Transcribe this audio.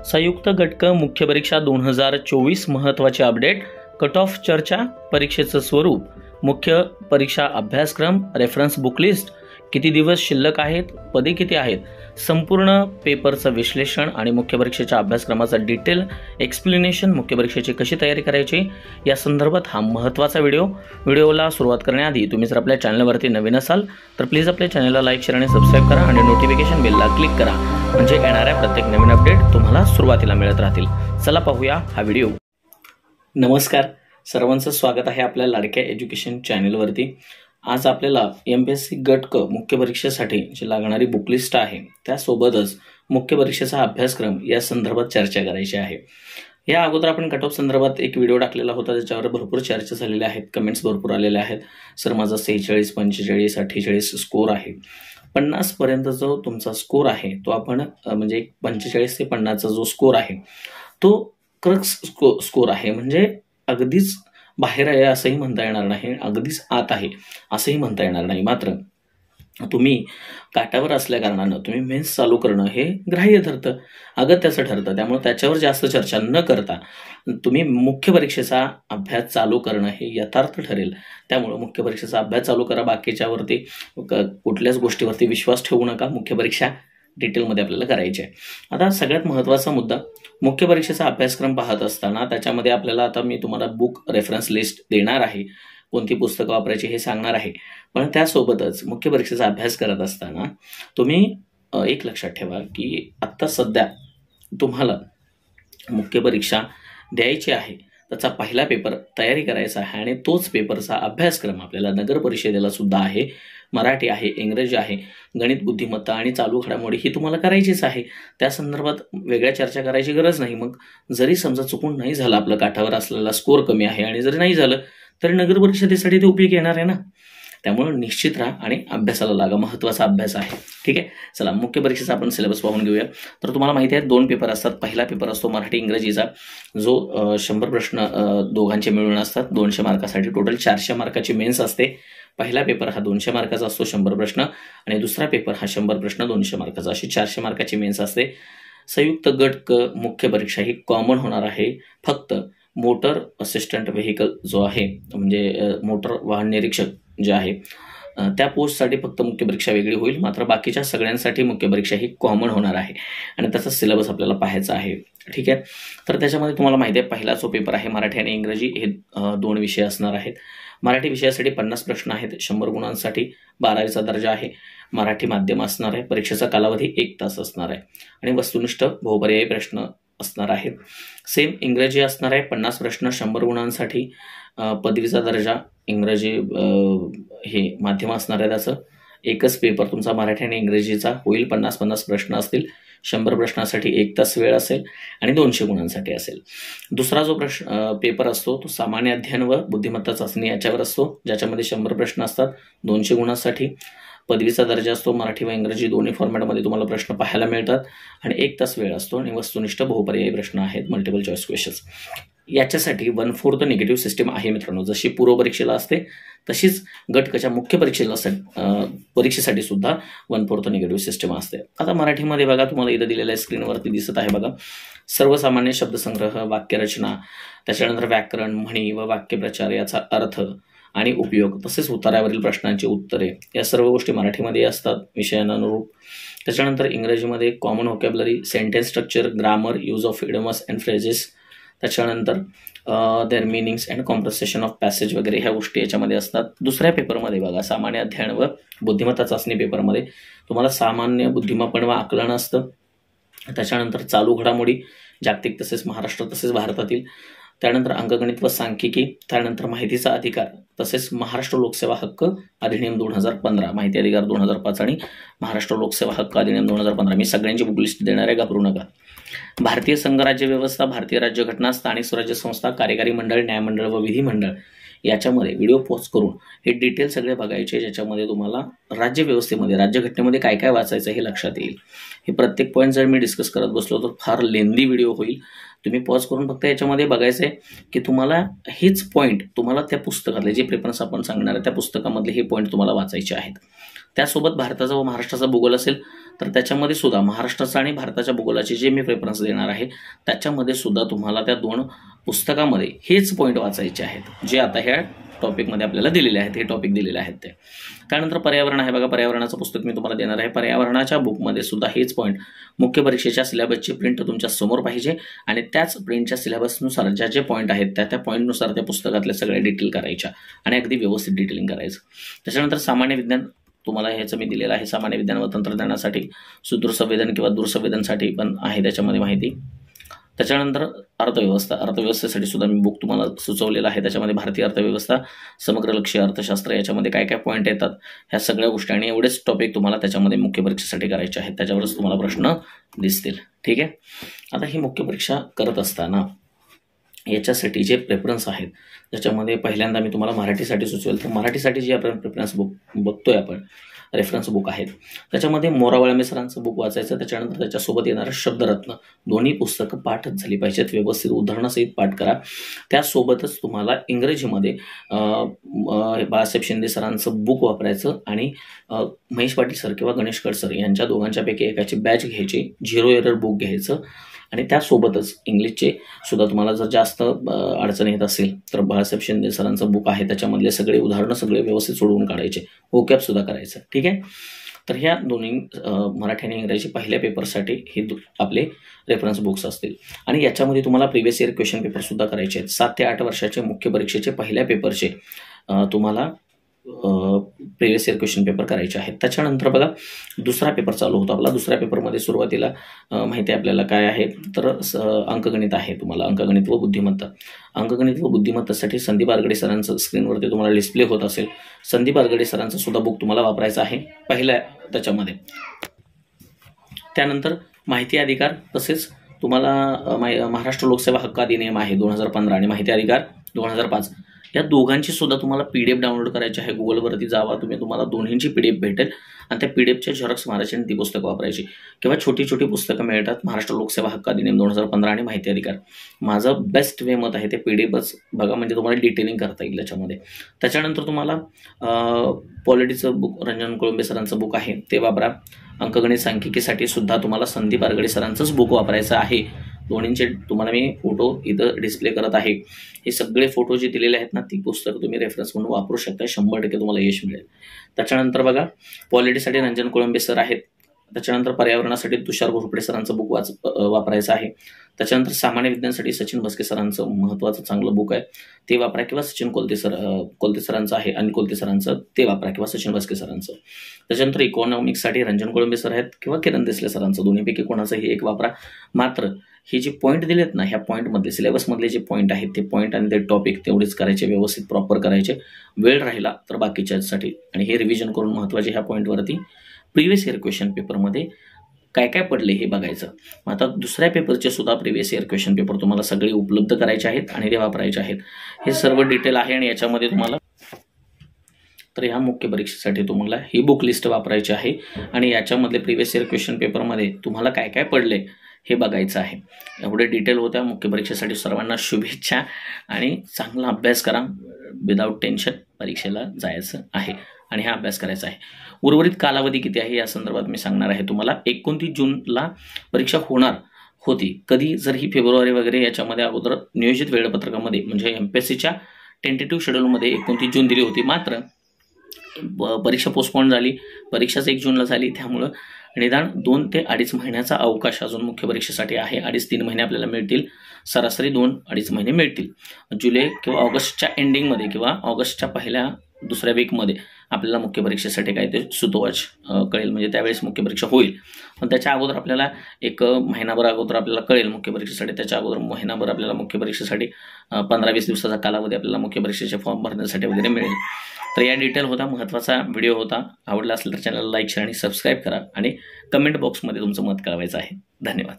संयुक्त घटक मुख्य परीक्षा 2024 महत्त्वाचे अपडेट, कट ऑफ चर्चा, परीक्षेचं स्वरूप, मुख्य परीक्षा अभ्यासक्रम, रेफरन्स बुक लिस्ट, किती दिवस शिल्लक आहेत, पदे किती आहेत, संपूर्ण पेपरचं विश्लेषण आणि मुख्य परीक्षेच्या अभ्यासक्रमाचं डिटेल एक्सप्लेनेशन, मुख्य परीक्षेची कशी तयारी करायची या संदर्भात हा महत्त्वाचा व्हिडिओला सुरुवात करण्याआधी तुम्ही जर आपल्या चॅनलवरती नवीन असाल तर प्लीज आपल्या चॅनलला लाईक, शेअर आणि सबस्क्राईब करा आणि नोटिफिकेशन बेलला क्लिक करा, म्हणजे येणाऱ्या प्रत्येक नवीन अपडेट तुम्हाला सुरुवातीला मिळत राहतील. चला पाहूया हा व्हिडिओ. नमस्कार, सर्वांचं स्वागत आहे आपल्या लाडक्या एज्युकेशन चॅनलवरती. आज आपल्याला MPSC गट क मुख्य परीक्षेसाठी जी लागणारी बुकलिस्ट आहे त्यासोबतच मुख्य परीक्षेचा अभ्यासक्रम या संदर्भात चर्चा करायची आहे. या अगोदर आपण कट ऑफ संदर्भात एक व्हिडिओ टाकलेला होता, त्याच्यावर भरपूर चर्चा झालेल्या आहेत, कमेंट्स भरपूर आलेले आहेत. सर माझा 46, 45, 48 स्कोर आहे. 50 पर्यंत जो तुमचा स्कोर आहे तो आपण म्हणजे 45 ते 50चा जो स्कोर आहे तो क्रक्स स्कोर आहे, म्हणजे अगदीच बाहेर आहे असंही म्हणता येणार नाही, अगदीच आत आहे असंही म्हणता येणार नाही. मात्र तुम्ही काटावर असल्या कारणानं तुम्ही मेन्स चालू करणं हे ग्राह्य ठरतं, अगत्याचं ठरतं. त्यामुळे त्याच्यावर जास्त चर्चा न करता तुम्ही मुख्य परीक्षेचा अभ्यास चालू करणं हे यथार्थ ठरेल. त्यामुळे मुख्य परीक्षेचा अभ्यास चालू करा, बाकीच्यावरती कुठल्याच गोष्टीवरती विश्वास ठेवू नका. मुख्य परीक्षा डिटेलमध्ये आपल्याला करायची आहे. आता सगळ्यात महत्त्वाचा मुद्दा, मुख्य परीक्षेचा अभ्यासक्रम पाहत असताना त्याच्यामध्ये आपल्याला आता मी तुम्हाला बुक रेफरन्स लिस्ट देणार आहे, कोणती पुस्तकं वापरायची हे सांगणार आहे. पण त्यासोबतच मुख्य परीक्षेचा अभ्यास करत असताना तुम्ही एक लक्षात ठेवा की आत्ता सध्या तुम्हाला मुख्य परीक्षा द्यायची आहे, त्याचा पहिला पेपर तयारी करायचा आहे आणि तोच पेपरचा अभ्यासक्रम आपल्याला नगर परिषदेला सुद्धा आहे. मराठी आहे, इंग्रजी आहे, गणित, बुद्धिमत्ता आणि चालू घडामोडी ही तुम्हाला करायचीच आहे. त्या संदर्भात वेगळ्या चर्चा करायची गरज नाही. मग जरी समजा चुकून नाही झालं, आपलं काठावर असलेला स्कोर कमी आहे आणि जरी नाही झालं तरी नगर परिषदेसाठी ते उपयोग येणार आहे ना. त्यामुळे निश्चित राहा आणि अभ्यासाला लागा, महत्त्वाचा अभ्यास आहे. ठीक आहे, चला मुख्य परीक्षेचा आपण सिलेबस पाहून घेऊया. तर तुम्हाला माहिती आहे 2 पेपर असतात. पहिला पेपर असतो मराठी इंग्रजीचा, जो 100 प्रश्न दोघांचे मिळून असतात. 200 मार्कासाठी टोटल 400 मार्काची मेन्स असते. पहिला पेपर हा 200 मार्काचा असतो, 100 प्रश्न, आणि दुसरा पेपर हा 100 प्रश्न 200 मार्काचा, अशी 400 मार्काची मेन्स असते. संयुक्त गट क मुख्य परीक्षा ही कॉमन होणार आहे. फक्त मोटर असिस्टंट व्हेकल जो आहे, म्हणजे मोटर वाहन निरीक्षक जे आहे त्या पोस्टसाठी फक्त मुख्य परीक्षा वेगळी होईल. मात्र बाकीच्या सगळ्यांसाठी मुख्य परीक्षा ही कॉमन होणार आहे आणि त्याचा सिलेबस आपल्याला पाहायचा आहे. ठीक आहे, तर त्याच्यामध्ये तुम्हाला माहिती आहे पहिला जो पेपर आहे मराठी आणि इंग्रजी हे 2 विषय असणार आहेत. मराठी विषयासाठी 50 प्रश्न आहेत, 100 गुणांसाठी 12वीचा दर्जा आहे. मराठी माध्यम असणार आहे. परीक्षेचा कालावधी 1 तास असणार आहे आणि वस्तुनिष्ठ बहुपर्यायी प्रश्न असणार आहेत. सेम इंग्रजी असणार आहे, 50 प्रश्न 100 गुणांसाठी, पदवीचा दर्जा, इंग्रजी हे माध्यम असणार आहे. त्याचं एकच पेपर तुमचा मराठी आणि इंग्रजीचा होईल. 50-50 प्रश्न असतील. 100 प्रश्नासाठी 1 तास वेळ असेल आणि 200 गुणांसाठी असेल. दुसरा जो पेपर असतो तो सामान्य अध्ययन व बुद्धिमत्ता चाचणी याच्यावर असतो, ज्याच्यामध्ये 100 प्रश्न असतात 200 गुणांसाठी. पदवीचा दर्जा असतो, मराठी व इंग्रजी दोन्ही फॉर्मॅटमध्ये तुम्हाला प्रश्न पाहायला मिळतात आणि 1 तास वेळ असतो आणि वस्तुनिष्ठ बहुपर्यायी प्रश्न आहेत, मल्टिपल चॉईस क्वेश्चन्स. याच्यासाठी 1/4 निगेटिव्ह सिस्टीम आहे मित्रांनो. जशी पूर्व परीक्षेला असते तशीच गट कच्या मुख्य परीक्षेसाठी सुद्धा 1/4 निगेटिव्ह सिस्टीम असते. आता मराठीमध्ये बघा, तुम्हाला इथं दिलेल्या स्क्रीनवरती दिसत आहे बघा, सर्वसामान्य शब्दसंग्रह, वाक्यरचना, त्याच्यानंतर व्याकरण, म्हणी व वाक्यप्रचार, याचा अर्थ आणि उपयोग, तसेच उतारावरील प्रश्नांची उत्तरे, या सर्व गोष्टी मराठीमध्ये असतात विषयानुरूप. त्याच्यानंतर इंग्रजीमध्ये common vocabulary, sentence structure, grammar, use of idioms and phrases, त्याच्यानंतर their meanings and comprehension of passage वगैरे ह्या गोष्टी याच्यामध्ये असतात. दुसऱ्या पेपरमध्ये बघा, सामान्य अध्ययन व बुद्धिमत्ता चाचणी पेपरमध्ये तुम्हाला सामान्य बुद्धिमत्ता व आकलन असतं. त्याच्यानंतर चालू घडामोडी, जागतिक तसेच महाराष्ट्र तसेच भारतातील, त्यानंतर अंकगणित व सांख्यिकी, त्यानंतर माहितीचा अधिकार, तसेच महाराष्ट्र लोकसेवा हक्क अधिनियम 2015, माहिती अधिकार 2005 आणि महाराष्ट्र लोकसेवा हक्क अधिनियम 2015. मी सगळ्यांची बुक लिस्ट देणार आहे, घाबरू नका. भारतीय संघराज्य व्यवस्था, भारतीय राज्यघटना, स्थानिक स्वराज्य संस्था, कार्यकारी मंडळ, न्यायमंडळ व विधिमंडळ याच्यामध्ये व्हिडिओ पॉज करून हे डिटेल सगळे बघायचे, ज्याच्यामध्ये तुम्हाला राज्यव्यवस्थेमध्ये राज्यघटनेमध्ये काय काय वाचायचं हे लक्षात येईल. हे प्रत्येक पॉईंट जर मी डिस्कस करत बसलो तर फार लेंदी व्हिडिओ होईल. तुम्ही पॉज करून फक्त याच्यामध्ये बघायचं आहे की तुम्हाला हेच पॉईंट तुम्हाला त्या पुस्तकातले जे प्रेफरन्स आपण सांगणार आहे त्या पुस्तकामधले हे पॉईंट तुम्हाला वाचायचे आहेत. त्यासोबत भारताचा व महाराष्ट्राचा भूगोल असेल तर त्याच्यामध्ये सुद्धा महाराष्ट्राचा आणि भारताच्या भूगोलाचे जे मी प्रेफरन्स देणार आहे त्याच्यामध्ये सुद्धा तुम्हाला त्या 2 पुस्तकामध्ये हेच पॉईंट वाचायचे आहेत, जे आता ह्या टॉपिकमध्ये आपल्याला दिलेले आहेत. हे टॉपिक दिलेले आहेत ते. त्यानंतर पर्यावरण आहे बघा, पर्यावरणाचं पुस्तक मी तुम्हाला देणार आहे. पर्यावरणाच्या बुकमध्ये सुद्धा हेच पॉईंट मुख्य परीक्षेच्या सिलेबसची प्रिंट तुमच्या समोर पाहिजे आणि त्याच प्रिंटच्या सिलेबसनुसार ज्या जे पॉईंट आहेत त्या पॉईंटनुसार त्या पुस्तकातल्या सगळ्या डिटेल करायच्या आणि अगदी व्यवस्थित डिटेलिंग करायचं. त्याच्यानंतर सामान्य विज्ञान तुम्हाला ह्याचं मी दिलेलं आहे. सामान्य विज्ञान व तंत्रज्ञानासाठी सुदूर संवेदन किंवा दूरसंवेदनसाठी पण आहे त्याच्यामध्ये माहिती. त्याच्यानंतर अर्थव्यवस्थेसाठी सुद्धा मी बुक तुम्हाला सुचवलेलं आहे. त्याच्यामध्ये भारतीय अर्थव्यवस्था, समग्र लक्ष्य अर्थशास्त्र, याच्यामध्ये काय काय पॉईंट येतात ह्या सगळ्या गोष्टी आणि एवढेच टॉपिक तुम्हाला त्याच्यामध्ये मुख्य परीक्षेसाठी करायचे आहेत. त्याच्यावरच तुम्हाला प्रश्न दिसतील. ठीक आहे. आता ही मुख्य परीक्षा करत असताना याच्यासाठी जे प्रेफरन्स आहेत त्याच्यामध्ये पहिल्यांदा मी तुम्हाला मराठीसाठी सुचवेल. तर मराठीसाठी जे आपण प्रेफरन्स बुक बघतोय आपण रेफरन्स बुक आहेत त्याच्यामध्ये मोरा वळमे सरांचं बुक वाचायचं. त्याच्यानंतर त्याच्यासोबत येणारं शब्दरत्न, दोन्ही पुस्तकं पाठच झाली पाहिजेत, व्यवस्थित उदाहरणासहित पाठ करा. त्यासोबतच तुम्हाला इंग्रजीमध्ये बाळासाहेब शिंदे सरांचं बुक वापरायचं आणि महेश पाटील सर किंवा गणेश कड सर यांच्या दोघांच्यापैकी एकाची बॅच घ्यायची, 0 एरर बुक घ्यायचं. आणि त्यासोबतच इंग्लिशचे सुद्धा तुम्हाला जर जास्त अडचण येत असेल तर बाळासाहेब शिंदे सरांचं बुक आहे त्याच्यामधले सगळे उदाहरणं सगळे व्यवस्थित सोडवून काढायचे, ओकॅप सुद्धा करायचं. ठीक आहे. तर ह्या दोन्ही मराठी आणि इंग्रजी पहिल्या पेपरसाठी हे आपले रेफरन्स बुक्स असतील. आणि याच्यामध्ये तुम्हाला प्रिव्हियस इयर क्वेश्चन पेपर सुद्धा करायचे आहेत. 7 ते 8 वर्षाचे मुख्य परीक्षेचे पहिल्या पेपरचे तुम्हाला प्रिव्हियस इयर क्वेश्चन पेपर करायचे आहेत. त्याच्यानंतर बघा दुसरा पेपर चालू होतो आपला. दुसऱ्या पेपरमध्ये सुरुवातीला माहिती आहे आपल्याला काय आहे तर अंकगणित आहे. तुम्हाला अंकगणित व बुद्धिमत्ता. अंकगणित व बुद्धिमत्तासाठी संदीप आरगडे सरांचं स्क्रीनवरती तुम्हाला डिस्प्ले होत असेल. संदीप आरगडे सरांचं सुद्धा बुक तुम्हाला वापरायचं आहे पहिल्या त्याच्यामध्ये. त्यानंतर माहिती अधिकार, तसेच तुम्हाला महाराष्ट्र लोकसेवा हक्क अधिनियम आहे 2015 आणि माहिती अधिकार 2005 या दोघांची सुद्धा तुम्हाला PDF डाउनलोड करायची आहे. गुगलवरती जावा तुम्ही, तुम्हाला दोन्हींची PDF भेटेल आणि त्या PDFच्या झेरॉक्स मारायची आणि ती पुस्तकं वापरायची. किंवा छोटी छोटी पुस्तकं मिळतात, महाराष्ट्र लोकसेवा हक्क अधिनियम 2015 आणि माहिती अधिकार. माझं बेस्ट वे मत आहे ते PDFच बघा, म्हणजे तुम्हाला डिटेलिंग करता येईल त्याच्यामध्ये. त्याच्यानंतर तुम्हाला पॉलिटिचं बुक रंजन कोळंबे सरांचं बुक आहे ते वापरा. अंकगणित सांख्यिकीसाठी सुद्धा तुम्हाला संदीप आरगडे सरांचंच बुक वापरायचं आहे. दोन्हींचे तुम्हाला मी फोटो इथं डिस्प्ले करत आहे. हे सगळे फोटो जे दिलेले आहेत ना ती पुस्तकं तुम्ही रेफरन्स म्हणून वापरू शकता. 100% तुम्हाला यश मिळेल. त्याच्यानंतर बघा पॉलिटीसाठी रंजन कोळंबे सर आहेत. त्याच्यानंतर पर्यावरणासाठी तुषार घोरपडे सरांचं बुक वापरायचं आहे. त्याच्यानंतर सामान्य विज्ञानासाठी सचिन भस्के सरांचं महत्त्वाचं चांगलं बुक आहे ते वापरा, किंवा सचिन कोलते सरांचं आहे आणि कोलते सरांचं ते वापरा, किंवा सचिन भस्के सरांचं. त्याच्यानंतर इकॉनॉमिक्ससाठी रंजन कोळंबे सर आहेत किंवा किरण देसले सरांचं, दोन्हीपैकी कोणाचंही एक वापरा. मात्र हे जे पॉईंट दिलेत ना ह्या पॉईंटमधले सिलेबसमधले जे पॉईंट आहेत ते पॉईंट आणि ते टॉपिक तेवढेच करायचे, व्यवस्थित प्रॉपर करायचे. वेळ राहिला तर बाकीच्यासाठी आणि हे रिव्हिजन करून महत्त्वाचे ह्या पॉईंटवरती प्रिव्हियस इयर क्वेश्चन पेपरमध्ये काय काय पडले हे बघायचं. आता दुसऱ्या पेपरचे सुद्धा प्रिव्हियस इयर क्वेश्चन पेपर तुम्हाला सगळे उपलब्ध करायचे आहेत आणि ते वापरायचे आहेत. हे सर्व डिटेल आहे आणि याच्यामध्ये तुम्हाला तर ह्या मुख्य परीक्षेसाठी तुम्हाला ही बुक लिस्ट वापरायची आहे आणि याच्यामधले प्रिव्हियस इयर क्वेश्चन पेपरमध्ये तुम्हाला काय काय पडले हे बघायचं आहे. एवढे डिटेल होत्या. मुख्य परीक्षेसाठी सर्वांना शुभेच्छा आणि चांगला अभ्यास करा. विदाऊट टेन्शन परीक्षेला जायचं आहे आणि हा अभ्यास करायचा आहे. उर्वरित कालावधी किती आहे या संदर्भात मी सांगणार आहे तुम्हाला. 29 जूनला परीक्षा होणार होती. कधी जर ही फेब्रुवारी वगैरे याच्यामध्ये अगोदर नियोजित वेळापत्रकामध्ये म्हणजे MPSCच्या टेंटेटिव्ह शेड्यूलमध्ये 29 जून दिली होती. मात्र परीक्षा पोस्टपोन झाली. परीक्षाच 1 जूनला झाली. त्यामुळं निदान 2 ते 2.5 महिन्याचा अवकाश अजून मुख्य परीक्षेसाठी आहे. 2.5-3 महिने आपल्याला मिळतील. सरासरी 2-2.5 महिने मिळतील. जुलै किंवा ऑगस्टच्या एंडिंगमध्ये किंवा ऑगस्टच्या पहिल्या दुसऱ्या वीकमध्ये आपल्याला मुख्य परीक्षेसाठी काय ते सुतोवाच कळेल, म्हणजे त्यावेळेस मुख्य परीक्षा होईल. पण त्याच्या अगोदर आपल्याला 1 महिनाभर अगोदर आपल्याला कळेल मुख्य परीक्षेसाठी. त्याच्या अगोदर महिनाभर आपल्याला मुख्य परीक्षेसाठी 15-20 दिवसाचा कालावधी आपल्याला मुख्य परीक्षेचे फॉर्म भरण्यासाठी वगैरे मिळेल. तर या डिटेल होता, महत्त्वाचा व्हिडिओ होता. आवडला असेल तर चॅनलला लाईक, शेअर आणि सबस्क्राईब करा आणि कमेंट बॉक्समध्ये तुमचं मत कळवायचं आहे. धन्यवाद.